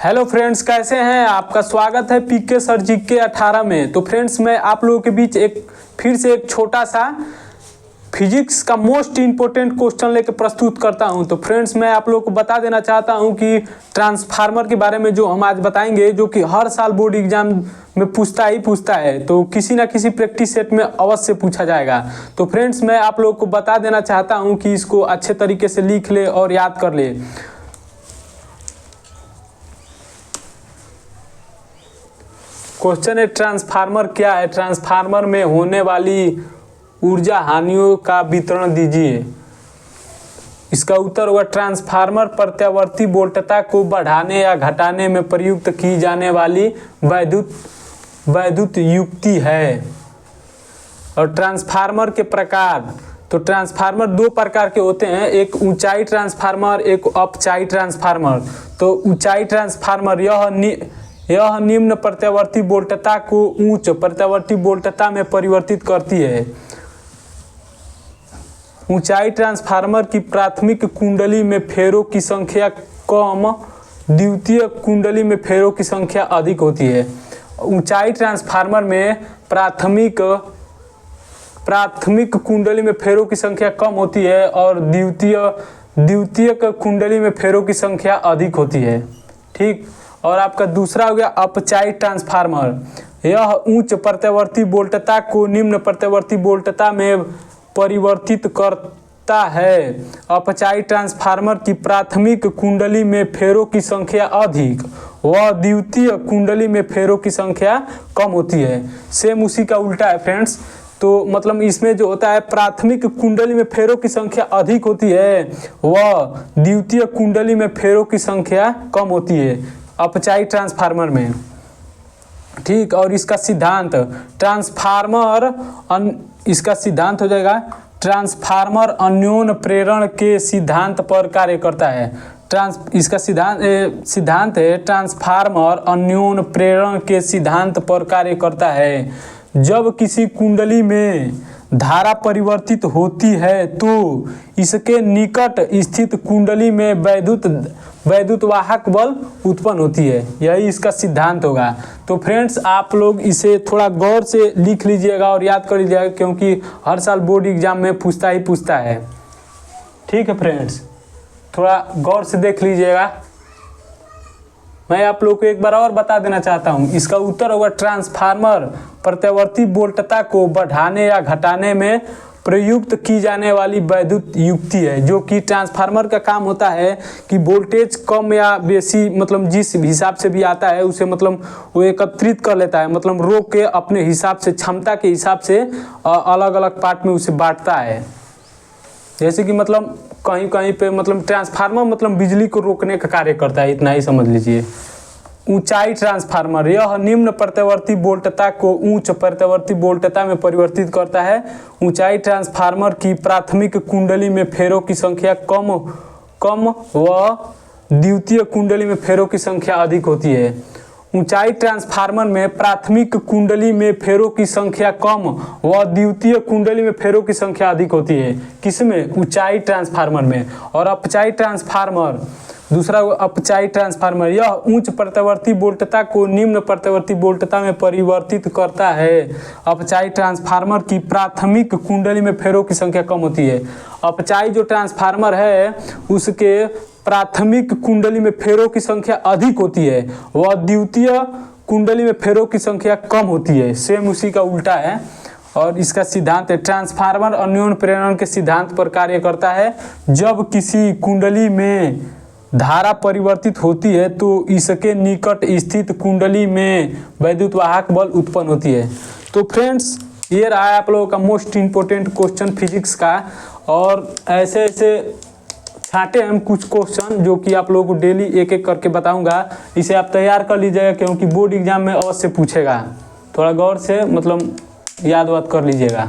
Hello friends, कैसे हैं? आपका स्वागत है पीके सर जीके 18 में। तो फ्रेंड्स, मैं आप लोगों के बीच फिर से एक छोटा सा फिजिक्स का मोस्ट इम्पोर्टेंट क्वेश्चन लेकर प्रस्तुत करता हूं। तो फ्रेंड्स, मैं आप लोगों को बता देना चाहता हूं कि ट्रांसफार्मर के बारे में जो हम आज बताएंगे, जो कि हर साल बोर्ड एग्जाम में पूछता है, तो किसी ना किसी प्रैक्टिस सेट में अवश्य पूछा जाएगा। तो फ्रेंड्स, मैं आप लोगों को बता देना चाहता हूँ कि इसको अच्छे तरीके से लिख ले और याद कर ले। क्वेश्चन है, ट्रांसफार्मर क्या है? ट्रांसफार्मर में होने वाली ऊर्जा हानियों का विवरण दीजिए। इसका उत्तर होगा, ट्रांसफार्मर प्रत्यावर्ती वोल्टता को बढ़ाने या घटाने में प्रयुक्त की जाने वाली वैद्युत युक्ति है। और ट्रांसफार्मर के प्रकार, तो ट्रांसफार्मर दो प्रकार के होते हैं, एक ऊंचाई ट्रांसफार्मर, एक अपचाई ट्रांसफार्मर। तो ऊंचाई ट्रांसफार्मर यह निम्न प्रत्यावर्ती वोल्टता को उच्च प्रत्यावर्ती वोल्टता में परिवर्तित करती है। ऊंचाई ट्रांसफार्मर की प्राथमिक कुंडली में फेरों की संख्या कम, द्वितीय कुंडली में फेरों की संख्या अधिक होती है। ऊंचाई ट्रांसफार्मर में प्राथमिक कुंडली में फेरों की संख्या कम होती है और द्वितीय कुंडली में फेरों की संख्या अधिक होती है। ठीक। और आपका दूसरा हो गया अपचाई ट्रांसफार्मर। यह उच्च प्रत्यावर्ती वोल्टता को निम्न प्रत्यावर्ती वोल्टता में परिवर्तित करता है। अपचाई ट्रांसफार्मर की प्राथमिक कुंडली में फेरों की संख्या अधिक व द्वितीय कुंडली में फेरों की संख्या कम होती है। सेम उसी का उल्टा है फ्रेंड्स। तो मतलब इसमें जो होता है, प्राथमिक कुंडली में फेरों की संख्या अधिक होती है व द्वितीय कुंडली में फेरों की संख्या कम होती है अपचाई ट्रांसफार्मर में। ठीक। और इसका सिद्धांत, इसका सिद्धांत हो जाएगा, ट्रांसफार्मर अन्योन्य प्रेरण के सिद्धांत पर कार्य करता है। इसका सिद्धांत है, ट्रांसफार्मर अन्योन्य प्रेरण के सिद्धांत पर कार्य करता है। जब किसी कुंडली में धारा परिवर्तित होती है तो इसके निकट स्थित कुंडली में वैद्युत वाहक बल उत्पन्न होती है। यही इसका सिद्धांत होगा। तो फ्रेंड्स, आप लोग इसे थोड़ा गौर से लिख लीजिएगा और याद कर लीजिएगा, क्योंकि हर साल बोर्ड एग्जाम में पूछता है। ठीक है फ्रेंड्स, थोड़ा गौर से देख लीजिएगा। मैं आप लोग को एक बार और बता देना चाहता हूं, इसका उत्तर होगा, ट्रांसफार्मर प्रत्यावर्ती वोल्टता को बढ़ाने या घटाने में प्रयुक्त की जाने वाली वैद्युत युक्ति है। जो कि ट्रांसफार्मर का काम होता है कि वोल्टेज कम या बेसी, मतलब जिस हिसाब से भी आता है उसे मतलब वो एकत्रित कर लेता है, मतलब रोक के अपने हिसाब से, क्षमता के हिसाब से अलग अलग पार्ट में उसे बांटता है। जैसे कि मतलब कहीं कहीं पे मतलब ट्रांसफार्मर मतलब बिजली को रोकने का कार्य करता है, इतना ही समझ लीजिए। ऊंचाई ट्रांसफार्मर यह निम्न प्रत्यावर्ती वोल्टता को उच्च प्रत्यावर्ती वोल्टता में परिवर्तित करता है। ऊंचाई ट्रांसफार्मर की प्राथमिक कुंडली में फेरों की संख्या कम व द्वितीय कुंडली में फेरों की संख्या अधिक होती है। ऊंचाई ट्रांसफार्मर में प्राथमिक कुंडली में फेरों की संख्या कम व द्वितीय कुंडली में फेरों की संख्या अधिक होती है। किसमें? ऊंचाई ट्रांसफार्मर में। और अपचाई ट्रांसफार्मर, दूसरा अपचाई ट्रांसफार्मर यह उच्च प्रत्यावर्ती वोल्टता को निम्न प्रत्यावर्ती वोल्टता में परिवर्तित करता है। अपचाई ट्रांसफार्मर की प्राथमिक कुंडली में फेरों की संख्या कम होती है। अपचाई जो ट्रांसफार्मर है उसके प्राथमिक कुंडली में फेरों की संख्या अधिक होती है व द्वितीय कुंडली में फेरों की संख्या कम होती है। सेम उसी का उल्टा है। और इसका सिद्धांत है, ट्रांसफार्मर अन्योन्य प्रेरण के सिद्धांत पर कार्य करता है। जब किसी कुंडली में धारा परिवर्तित होती है तो इसके निकट स्थित कुंडली में वैद्युत वाहक बल उत्पन्न होती है। तो फ्रेंड्स, ये रहा है आप लोगों का मोस्ट इम्पोर्टेंट क्वेश्चन फिजिक्स का। और ऐसे छांटे हम कुछ क्वेश्चन जो कि आप लोगों को डेली एक एक करके बताऊंगा। इसे आप तैयार कर लीजिएगा, क्योंकि बोर्ड एग्जाम में अवश्य पूछेगा। थोड़ा गौर से मतलब याद कर लीजिएगा।